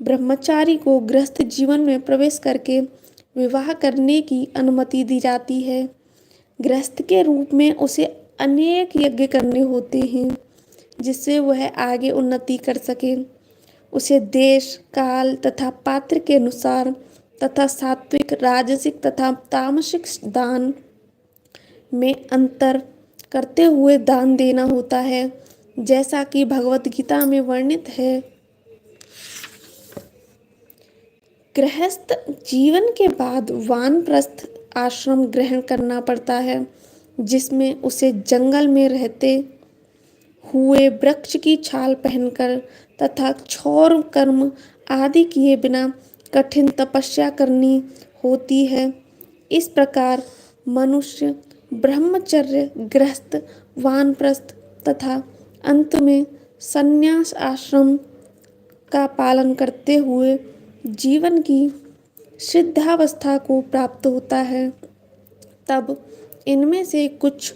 ब्रह्मचारी को गृहस्थ जीवन में प्रवेश करके विवाह करने की अनुमति दी जाती है। गृहस्थ के रूप में उसे अनेक यज्ञ करने होते हैं जिससे वह आगे उन्नति कर सके। उसे देश, काल तथा पात्र के अनुसार तथा सात्विक, राजसिक तथा तामसिक दान में अंतर करते हुए दान देना होता है, जैसा कि भगवत गीता में वर्णित है। गृहस्थ जीवन के बाद वानप्रस्थ आश्रम ग्रहण करना पड़ता है, जिसमें उसे जंगल में रहते हुए वृक्ष की छाल पहनकर तथा क्षौर कर्म आदि किए बिना कठिन तपस्या करनी होती है। इस प्रकार मनुष्य ब्रह्मचर्य, गृहस्थ, वानप्रस्थ तथा अंत में संन्यास आश्रम का पालन करते हुए जीवन की सिद्धावस्था को प्राप्त होता है। तब इनमें से कुछ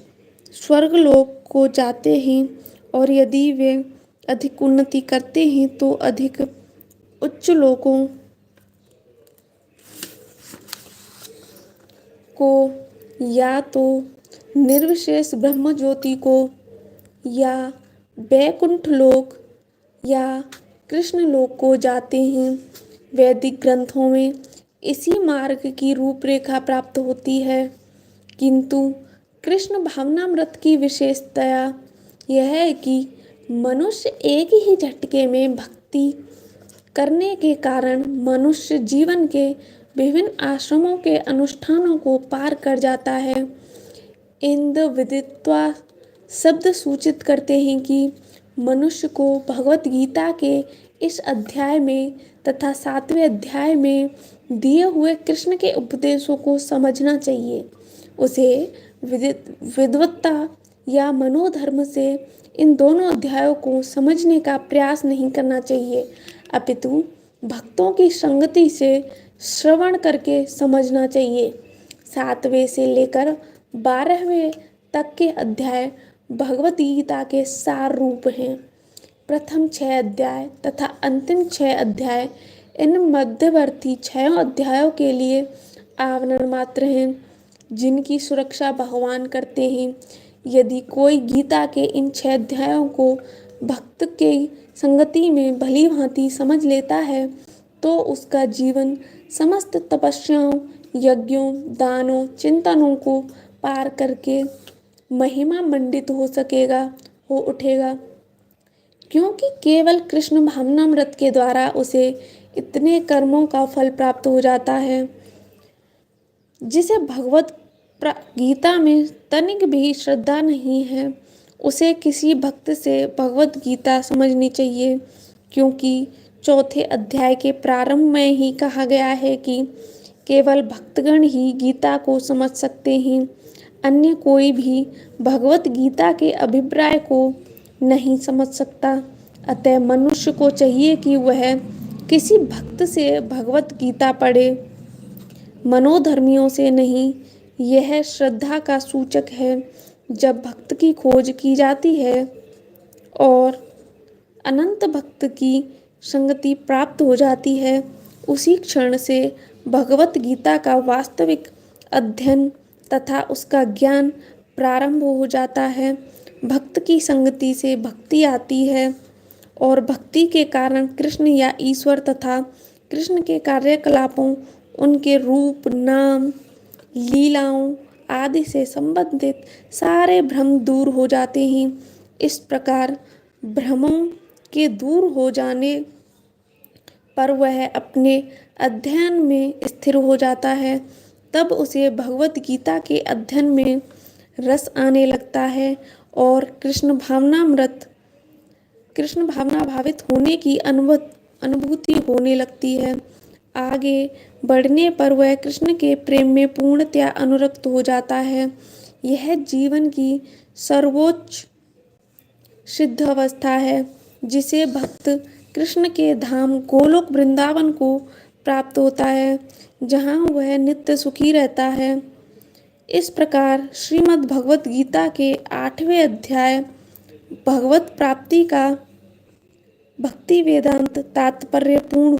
स्वर्गलोक को जाते हैं और यदि वे अधिक उन्नति करते हैं तो अधिक उच्च लोकों को या तो निर्विशेष ब्रह्म ज्योति को या वैकुंठ लोक या कृष्ण लोक को जाते हैं। वैदिक ग्रंथों में इसी मार्ग की रूपरेखा प्राप्त होती है, किंतु कृष्ण भावनामृत की विशेषता यह है कि मनुष्य एक ही झटके में भक्ति करने के कारण मनुष्य जीवन के विभिन्न आश्रमों के अनुष्ठानों को पार कर जाता है। इंद्र विदित्वा शब्द सूचित करते हैं कि मनुष्य को भगवत गीता के इस अध्याय में तथा 7वें अध्याय में दिए हुए कृष्ण के उपदेशों को समझना चाहिए। उसे विद्वत्ता या मनोधर्म से इन दोनों अध्यायों को समझने का प्रयास नहीं करना चाहिए, अपितु भक्तों की संगति से श्रवण करके समझना चाहिए। 7वें से लेकर 12वें तक के अध्याय भगवत गीता के सार रूप हैं। प्रथम 6 अध्याय तथा अंतिम 6 अध्याय इन मध्यवर्ती 6 अध्यायों के लिए आवरण मात्र हैं, जिनकी सुरक्षा भगवान करते हैं। यदि कोई गीता के इन 6 अध्यायों को भक्त के संगति में भली भांति समझ लेता है तो उसका जीवन समस्त तपस्याओं, यज्ञों, दानों, चिंतनों को पार करके महिमा मंडित हो उठेगा, क्योंकि केवल कृष्ण भावनामृत के द्वारा उसे इतने कर्मों का फल प्राप्त हो जाता है। जिसे भगवत गीता में तनिक भी श्रद्धा नहीं है, उसे किसी भक्त से भगवत गीता समझनी चाहिए, क्योंकि 4थे अध्याय के प्रारंभ में ही कहा गया है कि केवल भक्तगण ही गीता को समझ सकते हैं, अन्य कोई भी भगवत गीता के अभिप्राय को नहीं समझ सकता। अतः मनुष्य को चाहिए कि वह किसी भक्त से भगवत गीता पढ़े, मनोधर्मियों से नहीं। यह श्रद्धा का सूचक है। जब भक्त की खोज की जाती है और अनंत भक्त की संगति प्राप्त हो जाती है, उसी क्षण से भगवत गीता का वास्तविक अध्ययन तथा उसका ज्ञान प्रारंभ हो जाता है। भक्त की संगति से भक्ति आती है और भक्ति के कारण कृष्ण या ईश्वर तथा कृष्ण के कार्यकलापों, उनके रूप, नाम, लीलाओं आदि से संबंधित सारे भ्रम दूर हो जाते हैं। इस प्रकार भ्रमों के दूर हो जाने पर वह अपने अध्ययन में स्थिर हो जाता है। तब उसे भगवत गीता के अध्ययन में रस आने लगता है और कृष्ण भावना भावित होने की अनुभूति होने लगती है। आगे बढ़ने पर वह कृष्ण के प्रेम में पूर्णतया अनुरक्त हो जाता है। यह जीवन की सर्वोच्च सिद्ध अवस्था है, जिसे भक्त कृष्ण के धाम गोलोक वृंदावन को प्राप्त होता है, जहाँ वह नित्य सुखी रहता है। इस प्रकार श्रीमद् भगवत गीता के 8वें अध्याय भगवत प्राप्ति का भक्ति वेदांत तात्पर्य पूर्ण